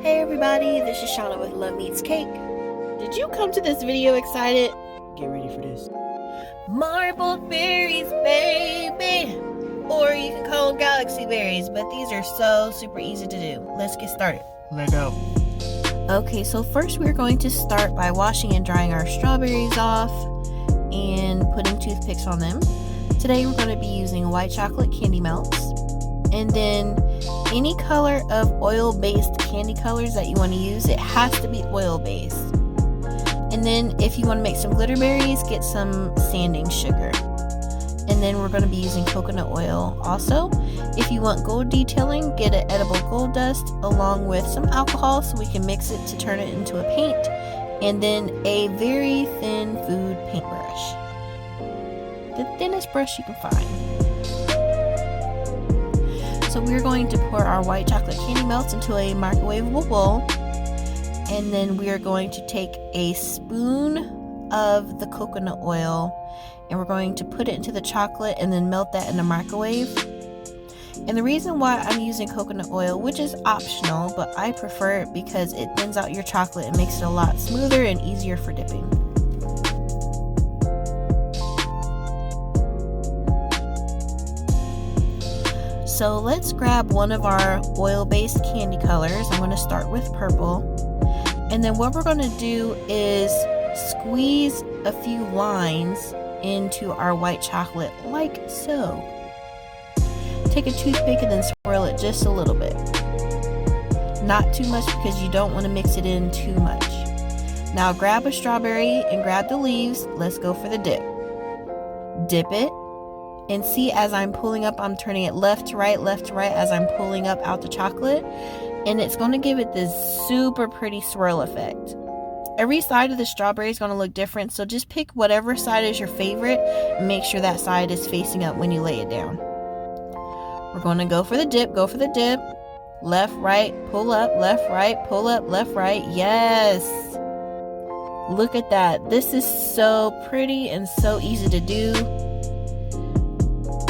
Hey everybody, this is Shauna with Love Meets Cake. Did you come to this video excited? Get ready for this. Marbled berries, baby! Or you can call them galaxy berries, but these are so super easy to do. Let's get started. Let go. Okay, so first we're going to start by washing and drying our strawberries off and putting toothpicks on them. Today we're going to be using white chocolate candy melts, and then any color of oil-based candy colors that you want to use. It has to be oil-based. And then if you want to make some glitter berries, get some sanding sugar. And then we're going to be using coconut oil also. If you want gold detailing, get an edible gold dust along with some alcohol so we can mix it to turn it into a paint. And then a very thin food paintbrush. The thinnest brush you can find. So we're going to pour our white chocolate candy melts into a microwavable bowl, and then we are going to take a spoon of the coconut oil and we're going to put it into the chocolate and then melt that in the microwave. And the reason why I'm using coconut oil, which is optional, but I prefer it because it thins out your chocolate and makes it a lot smoother and easier for dipping. So let's grab one of our oil-based candy colors. I'm going to start with purple. And then what we're going to do is squeeze a few lines into our white chocolate, like so. Take a toothpick and then swirl it just a little bit. Not too much because you don't want to mix it in too much. Now grab a strawberry and grab the leaves. Let's go for the dip. Dip it. And see, as I'm pulling up, I'm turning it left to right as I'm pulling up out the chocolate. And it's going to give it this super pretty swirl effect. Every side of the strawberry is going to look different, so just pick whatever side is your favorite and make sure that side is facing up when you lay it down. We're going to go for the dip, left, right, pull up, left, right, pull up, left, right. Yes! Look at that. This is so pretty and so easy to do.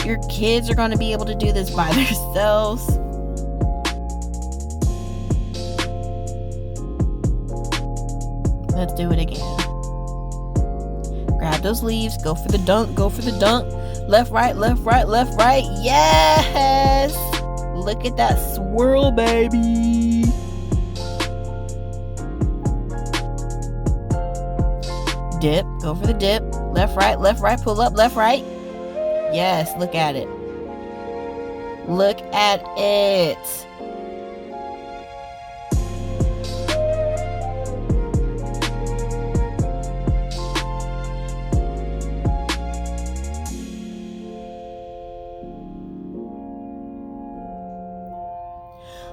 Your kids are going to be able to do this by themselves. Let's do it again. Grab those leaves, go for the dunk, left, right, left, right, left, right. Yes! Look at that swirl, baby. Dip, go for the dip, left, right, pull up, left, right. Yes, look at it. Look at it.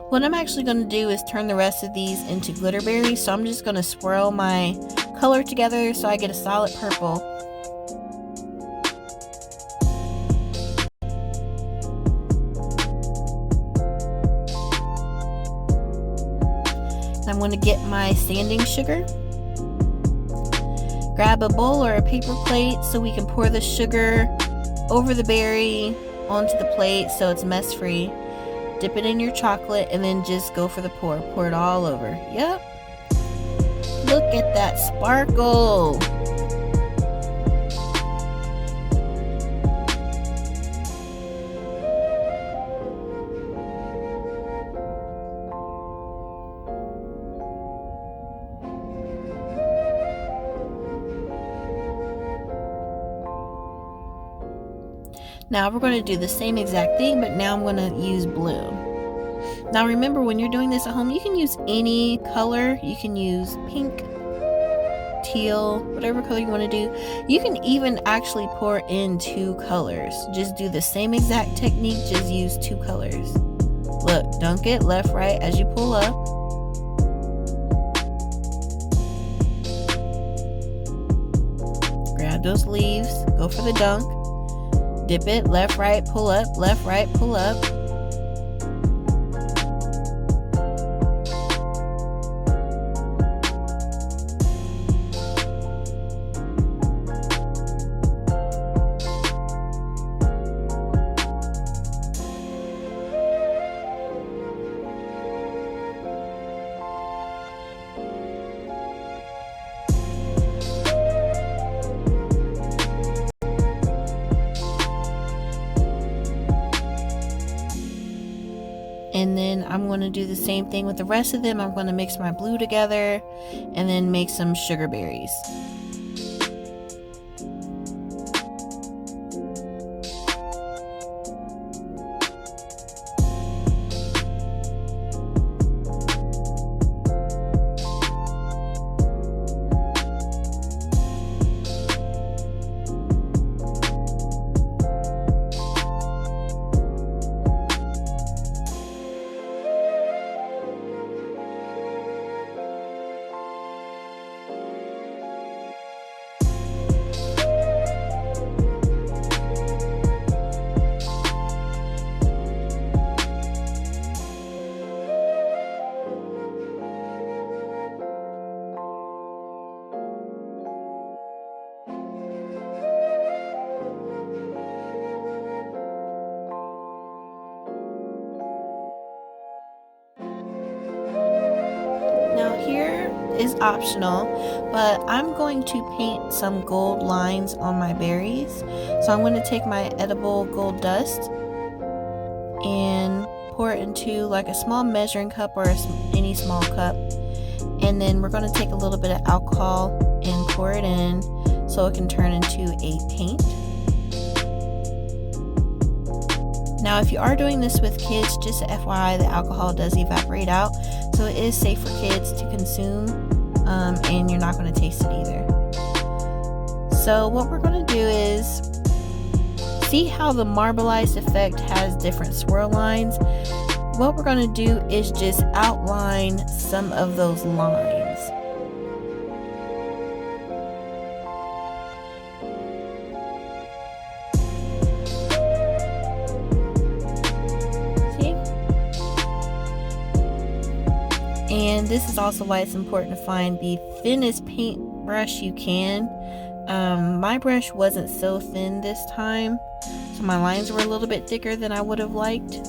What I'm actually going to do is turn the rest of these into glitter berries. So I'm just going to swirl my color together so I get a solid purple. I'm going to get my sanding sugar. Grab a bowl or a paper plate so we can pour the sugar over the berry onto the plate so it's mess free. Dip it in your chocolate and then just go for the pour. Pour it all over. Yep. Look at that sparkle. Now we're going to do the same exact thing, but now I'm going to use blue. Now remember, when you're doing this at home, you can use any color. You can use pink, teal, whatever color you want to do. You can even actually pour in two colors. Just do the same exact technique, just use two colors. Look, dunk it left, right as you pull up. Grab those leaves, go for the dunk. Dip it, left, right, pull up, left, right, pull up. do the same thing with the rest of them. I'm going to mix my blue together and then make some sugar berries. Now here is optional, but I'm going to paint some gold lines on my berries. So I'm going to take my edible gold dust and pour it into like a small measuring cup or any small cup. And then we're going to take a little bit of alcohol and pour it in so it can turn into a paint. Now if you are doing this with kids, just FYI, the alcohol does evaporate out, so it is safe for kids to consume, and you're not going to taste it either. So what we're going to do is, see how the marbleized effect has different swirl lines? What we're going to do is just outline some of those lines. And this is also why it's important to find the thinnest paintbrush you can. My brush wasn't so thin this time, so my lines were a little bit thicker than I would have liked.